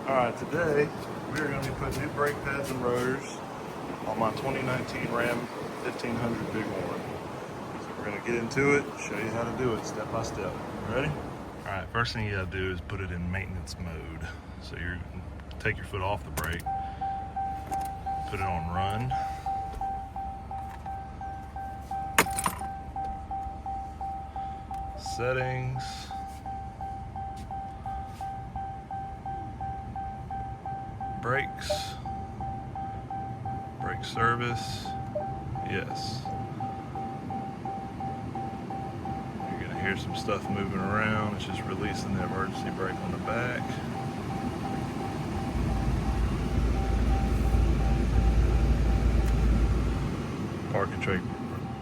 Alright, today we are going to be putting new brake pads and rotors on my 2019 Ram 1500 Bighorn. So we're going to get into it, show you how to do it step by step. Ready? Alright, first thing you got to do is put it in maintenance mode. So you take your foot off the brake, put it on run. Settings. Brakes. Brake service. Yes. You're gonna hear some stuff moving around. It's just releasing the emergency brake on the back.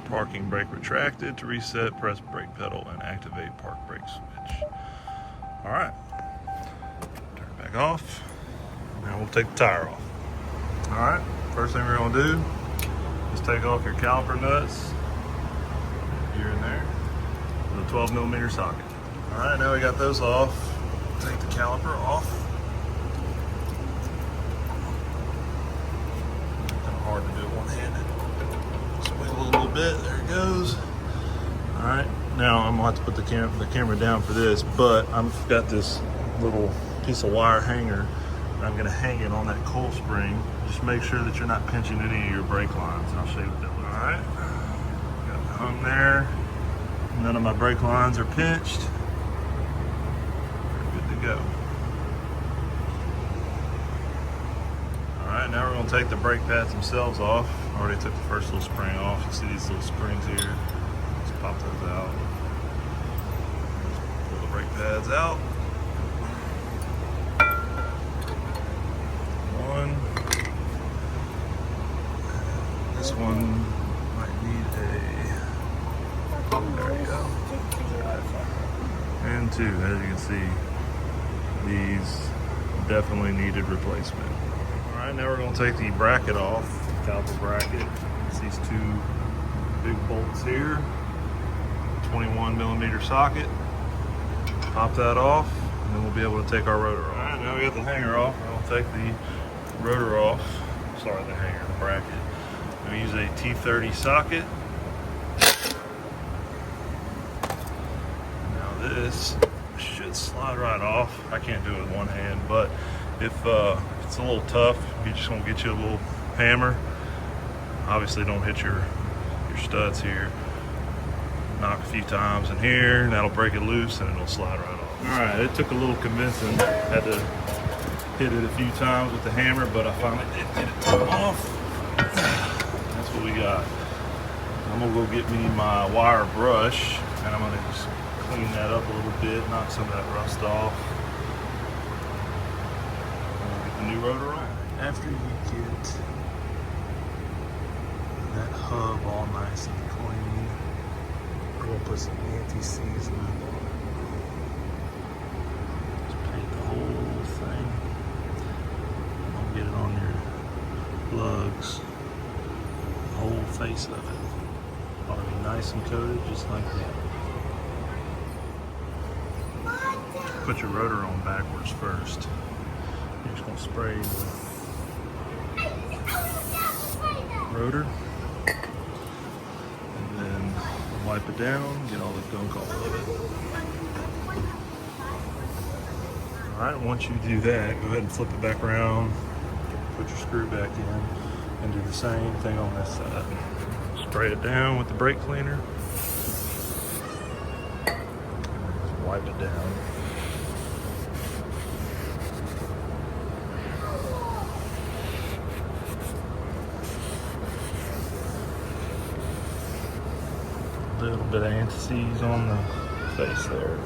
Parking brake retracted. To reset, press brake pedal and activate park brake switch. All right, turn it back off. Now we'll take the tire off. All right, first thing we're gonna do is take off your caliper nuts here and there with a 12mm socket. All right, now we got those off. Take the caliper off. Kind of hard to do it one-handed. Wiggle a little bit, there it goes. All right, now I'm gonna have to put the camera down for this, but I've got this little piece of wire hanger, and I'm gonna hang it on that coil spring. Just make sure that you're not pinching any of your brake lines, and I'll show you what that looks like. All right, got it hung there. None of my brake lines are pinched. We're good to go. All right, now we're gonna take the brake pads themselves off. I already took the first little spring off. You see these little springs here? Just pop those out. Pull the brake pads out. One. This one might need a, there you go. And two, as you can see, these definitely needed replacement. All right, now we're gonna take the bracket off. Caliper bracket. It's these two big bolts here. 21mm socket. Pop that off, and then we'll be able to take our rotor off. All right, now we got the hanger off. We'll take the rotor off. Sorry, the hanger, the bracket. We use a T30 socket. Now this should slide right off. I can't do it with one hand, but if it's a little tough, you just want to get you a little hammer. Obviously don't hit your studs here. Knock a few times in here and that'll break it loose and it'll slide right off. All right, it took a little convincing. Had to hit it a few times with the hammer, but I finally did get it come off. That's what we got. I'm gonna go get me my wire brush and I'm gonna just clean that up a little bit, knock some of that rust off. Get the new rotor on. After you get that hub all nice and clean, we're gonna put some anti-seize lube on it. Just paint the whole thing. Don't get it on your lugs, the whole face of it. Ought to be nice and coated, just like that. Put your rotor on backwards first. You're just gonna spray the rotor. Wipe it down, get all the gunk off of it. All right, once you do that, go ahead and flip it back around, put your screw back in, and do the same thing on this side. Spray it down with the brake cleaner. Just wipe it down. A little bit of anti-seize on the face there.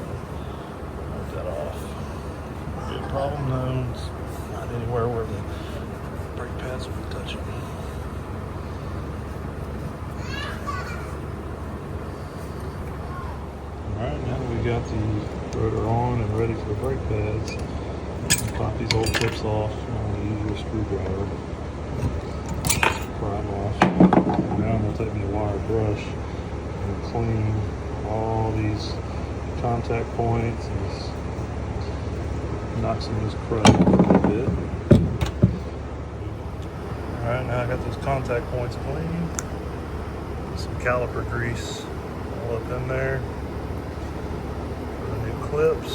Wipe that off. Good problem though. It's not anywhere where the brake pads will be touching. Alright, now that we got the rotor on and ready for the brake pads, pop these old clips off. I'm going to use your screwdriver. Pry them off. And now I'm going to take my wire brush and clean all these contact points and just knock some of this crud off. bit. All right, now I got those contact points clean. Some caliper grease all up in there. For the new clips.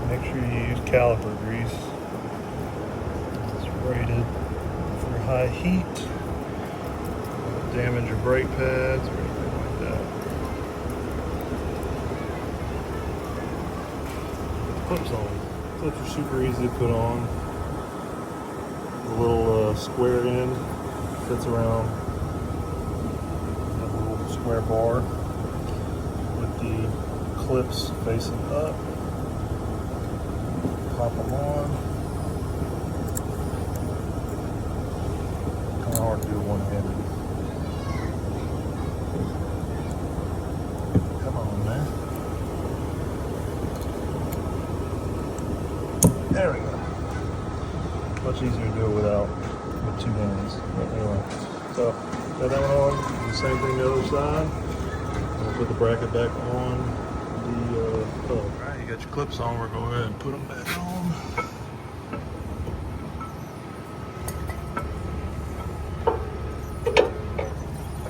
Make sure you use caliper grease. It's rated for high heat. Don't damage your brake pads or anything like that. Clips on. Clips are super easy to put on. The little square end fits around that little square bar with the clips facing up. Pop them on. Kind of hard to do one-handed. Come on, man. There we go. Much easier to do it with two hands. But anyway, so got that one on. Do the same thing the other side. We'll put the bracket back on the plug. All right, you got your clips on. We're going to go ahead and put them back on.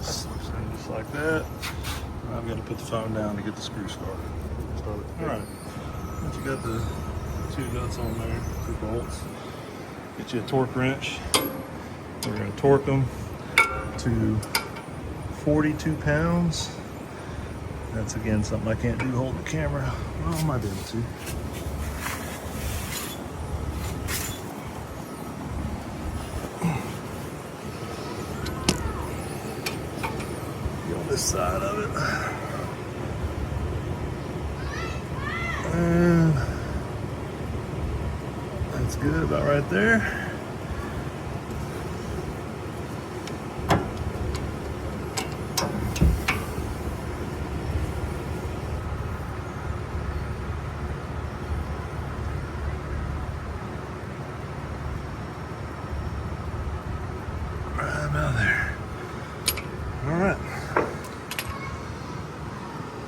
Slips in just like that. I've got to put the phone down to get the screw started. All right, once you got the two nuts on there, 2 bolts, get you a torque wrench. We're going to torque them to 42 pounds. That's again something I can't do holding the camera. Well, I might be able to. Get on this side of it. And that's good, about right there. Right about there. All right.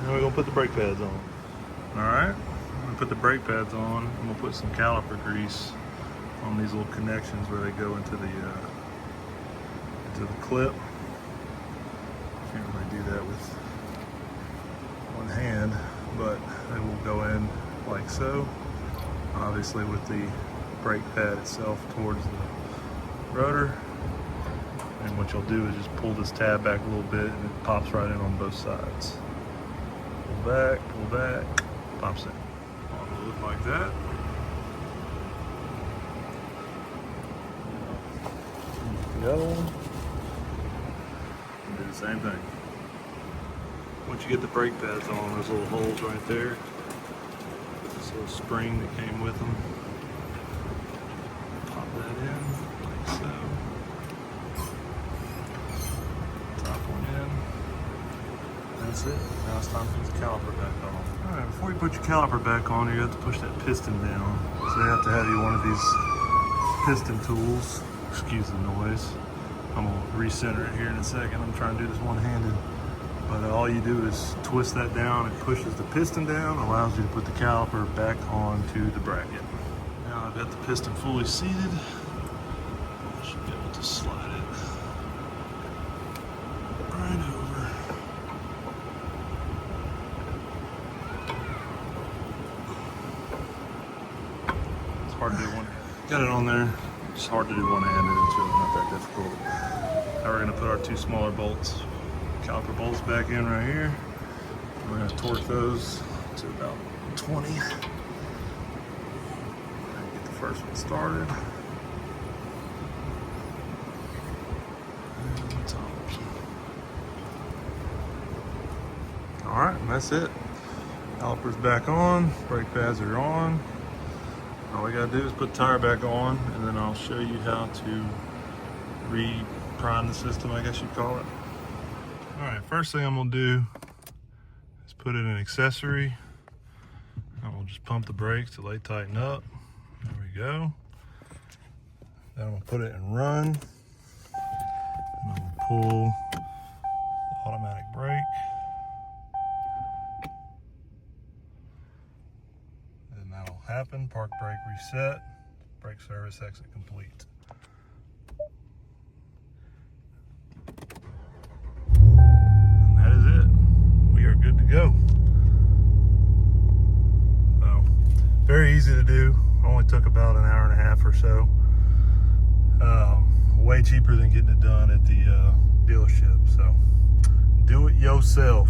Now we're gonna put the brake pads on. All right. I'm gonna put the brake pads on. I'm gonna put some caliper grease on these little connections where they go into the clip. Can't really do that with one hand, but they will go in like so. Obviously with the brake pad itself towards the rotor. And what you'll do is just pull this tab back a little bit and it pops right in on both sides. Pull back, pops in. It'll look like that. The other one, and do the same thing. Once you get the brake pads on, there's little holes right there. This little spring that came with them. Pop that in, like so. Top one in. That's it. Now it's time to put the caliper back on. Alright, before you put your caliper back on, you have to push that piston down. So you have to have you one of these piston tools. Excuse the noise. I'm gonna recenter it here in a second. I'm trying to do this one-handed. But all you do is twist that down. It pushes the piston down, allows you to put the caliper back onto the bracket. Now I've got the piston fully seated. I should be able to slide it right over. It's hard to do one. Got it on there. It's hard to do one-handed. It's really not that difficult. Now we're gonna put our 2 smaller bolts, caliper bolts, back in right here. We're gonna torque those to about 20. Get the first one started. And the top. All right, and that's it. Caliper's back on, brake pads are on. All we gotta do is put the tire back on, and then I'll show you how to re-prime the system, I guess you'd call it. All right, first thing I'm gonna do is put in an accessory. I'm gonna just pump the brakes till they tighten up. There we go. Then I'm gonna put it in run. And I'm gonna pull happened. Park brake reset. Brake service exit complete. And that is it. We are good to go. So, very easy to do. Only took about an hour and a half or so. Way cheaper than getting it done at the dealership. So, do it yourself.